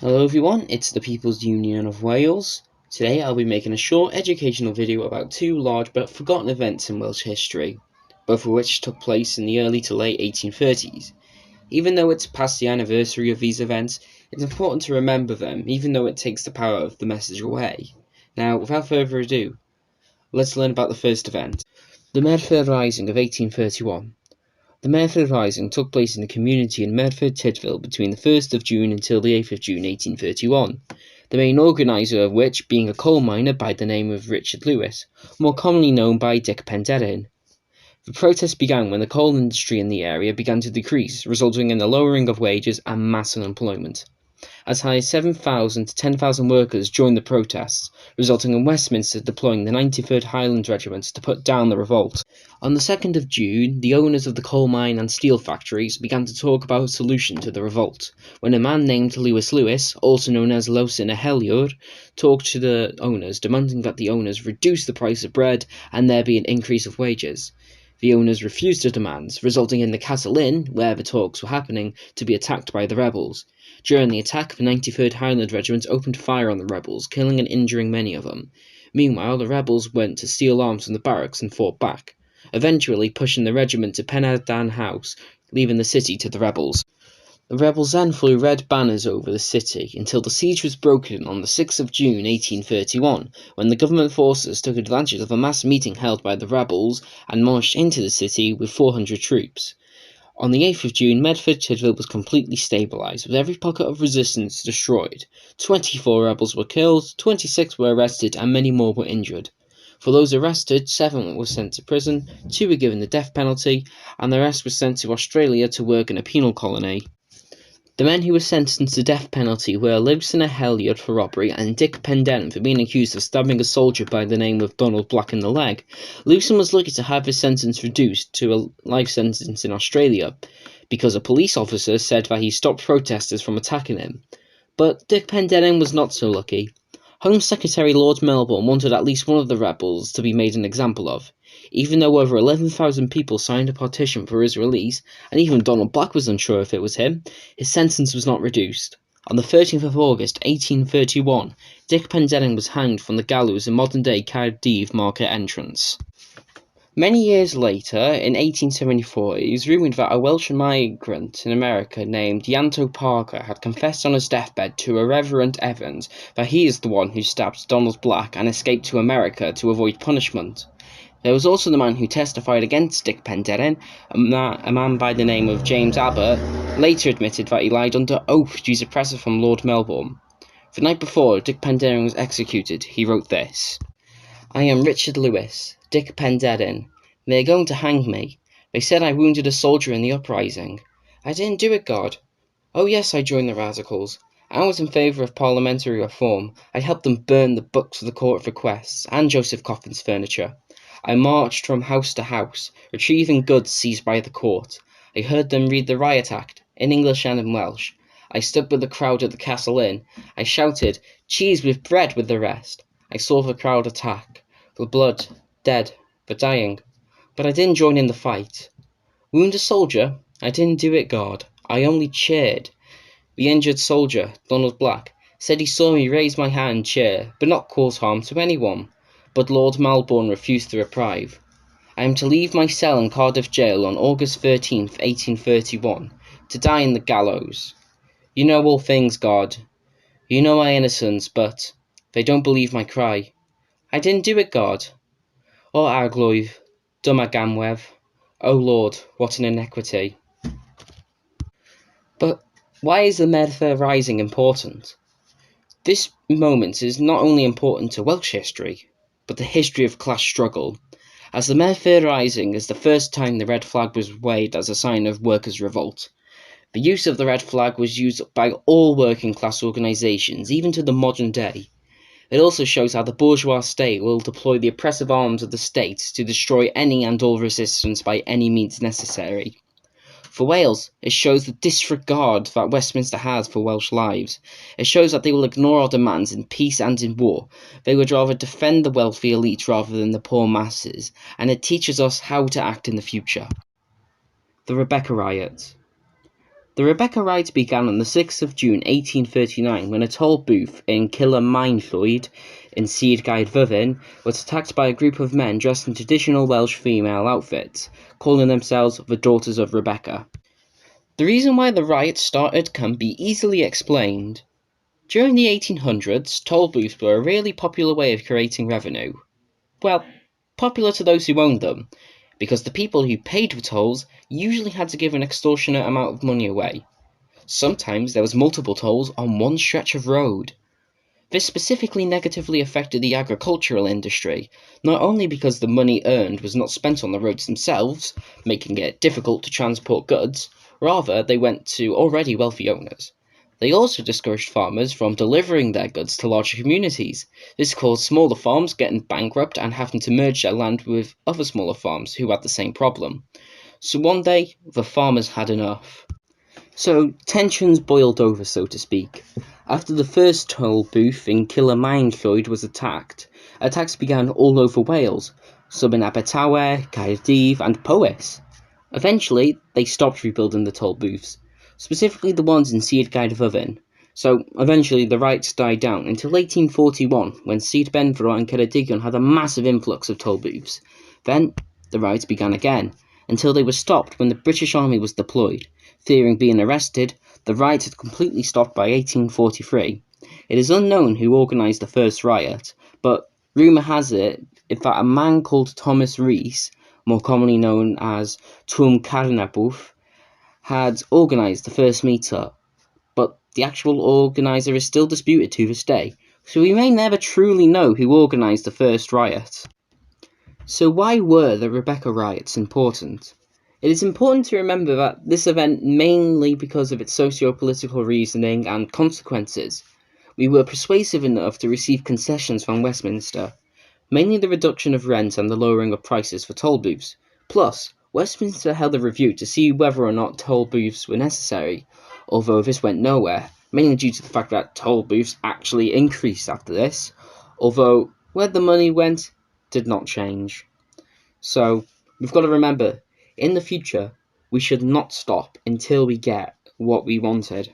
Hello everyone, it's the People's Union of Wales. Today I'll be making a short educational video about two large but forgotten events in Welsh history, both of which took place in the early to late 1830s. Even though it's past the anniversary of these events, it's important to remember them even though it takes the power of the message away. Now, without further ado, let's learn about the first event. The Merthyr Rising of 1831. The Merthyr Rising took place in a community in Merthyr between the 1st of June until the 8th of June 1831, the main organiser of which being a coal miner by the name of Richard Lewis, more commonly known by Dic Penderyn. The protest began when the coal industry in the area began to decrease, resulting in the lowering of wages and mass unemployment. As high as 7,000 to 10,000 workers joined the protests, resulting in Westminster deploying the 93rd Highland Regiment to put down the revolt. On the 2nd of June, the owners of the coal mine and steel factories began to talk about a solution to the revolt, when a man named Lewis, also known as Lewsyn y Helyr, talked to the owners, demanding that the owners reduce the price of bread and there be an increase of wages. The owners refused the demands, resulting in the Castle Inn, where the talks were happening, to be attacked by the rebels. During the attack, the 93rd Highland Regiment opened fire on the rebels, killing and injuring many of them. Meanwhile, the rebels went to steal arms from the barracks and fought back, eventually pushing the regiment to Penardan House, leaving the city to the rebels. The rebels then flew red banners over the city until the siege was broken on the 6th of June 1831, when the government forces took advantage of a mass meeting held by the rebels and marched into the city with 400 troops. On the 8th of June, Merthyr was completely stabilised, with every pocket of resistance destroyed. 24 rebels were killed, 26 were arrested, and many more were injured. For those arrested, 7 were sent to prison, 2 were given the death penalty, and the rest were sent to Australia to work in a penal colony. The men who were sentenced to death penalty were Lewsyn y Helyr for robbery and Dic Penderyn for being accused of stabbing a soldier by the name of Donald Black in the leg. Lewsyn was lucky to have his sentence reduced to a life sentence in Australia, because a police officer said that he stopped protesters from attacking him. But Dic Penderyn was not so lucky. Home Secretary Lord Melbourne wanted at least one of the rebels to be made an example of. Even though over 11,000 people signed a petition for his release, and even Donald Black was unsure if it was him, his sentence was not reduced. On the 13th of August 1831, Dic Penderyn was hanged from the gallows in modern-day Cardiff Market entrance. Many years later, in 1874, it was rumoured that a Welsh migrant in America named Yanto Parker had confessed on his deathbed to a Reverend Evans that he is the one who stabbed Donald Black and escaped to America to avoid punishment. There was also the man who testified against Dic Penderyn, a man by the name of James Abbott, later admitted that he lied under oath due to pressure from Lord Melbourne. The night before Dic Penderyn was executed, he wrote this: "I am Richard Lewis, Dic Penderyn. They are going to hang me. They said I wounded a soldier in the uprising. I didn't do it, God. Oh yes, I joined the radicals. I was in favour of parliamentary reform. I helped them burn the books of the Court of Requests and Joseph Coffin's furniture. I marched from house to house, retrieving goods seized by the court. I heard them read the Riot Act, in English and in Welsh. I stood with the crowd at the Castle Inn. I shouted, 'Cheese with bread,' with the rest. I saw the crowd attack. The blood, dead, but dying. But I didn't join in the fight. Wound a soldier? I didn't do it, God. I only cheered. The injured soldier, Donald Black, said he saw me raise my hand and cheer, but not cause harm to anyone. But Lord Melbourne refused to reprieve. I am to leave my cell in Cardiff Jail on August 13th, 1831, to die in the gallows. You know all things, God. You know my innocence, but they don't believe my cry. I didn't do it, God. O arglwydd, dyma gamwedd. O Lord, what an iniquity." But why is the Merthyr Rising important? This moment is not only important to Welsh history, but the history of class struggle, as the Merthyr Rising is the first time the red flag was waved as a sign of workers' revolt. The use of the red flag was used by all working class organisations, even to the modern day. It also shows how the bourgeois state will deploy the oppressive arms of the state to destroy any and all resistance by any means necessary. For Wales, it shows the disregard that Westminster has for Welsh lives. It shows that they will ignore our demands in peace and in war. They would rather defend the wealthy elite rather than the poor masses, and it teaches us how to act in the future. The Rebecca Riot. The Rebecca riots began on the 6th of June 1839 when a toll booth in Kilmainlloyd in Sir Gaerfyrddin was attacked by a group of men dressed in traditional Welsh female outfits, calling themselves the Daughters of Rebecca. The reason why the riots started can be easily explained. During the 1800s, toll booths were a really popular way of creating revenue. Well, popular to those who owned them, because the people who paid for tolls usually had to give an extortionate amount of money away. Sometimes there was multiple tolls on one stretch of road. This specifically negatively affected the agricultural industry, not only because the money earned was not spent on the roads themselves, making it difficult to transport goods, rather they went to already wealthy owners. They also discouraged farmers from delivering their goods to larger communities. This caused smaller farms getting bankrupt and having to merge their land with other smaller farms who had the same problem. So one day, the farmers had enough. So tensions boiled over, so to speak. After the first toll booth in Kilmainlloyd was attacked, attacks began all over Wales, some in Abertawe, Caerdydd and Powys. Eventually, they stopped rebuilding the toll booths, specifically the ones in Sir Gaerfyrddin. So eventually the riots died down until 1841 when Sir Benfro and Ceredigion had a massive influx of toll booths. Then the riots began again, until they were stopped when the British Army was deployed. Fearing being arrested, the riots had completely stopped by 1843. It is unknown who organised the first riot, but rumour has it that a man called Thomas Rees, more commonly known as Twm Carnabwf, had organised the first meet-up, but the actual organiser is still disputed to this day, so we may never truly know who organised the first riot. So why were the Rebecca riots important? It is important to remember that this event mainly because of its socio-political reasoning and consequences. We were persuasive enough to receive concessions from Westminster, mainly the reduction of rent and the lowering of prices for toll booths. Plus, Westminster held a review to see whether or not toll booths were necessary, although this went nowhere, mainly due to the fact that toll booths actually increased after this, although where the money went did not change. So, we've got to remember, in the future, we should not stop until we get what we wanted.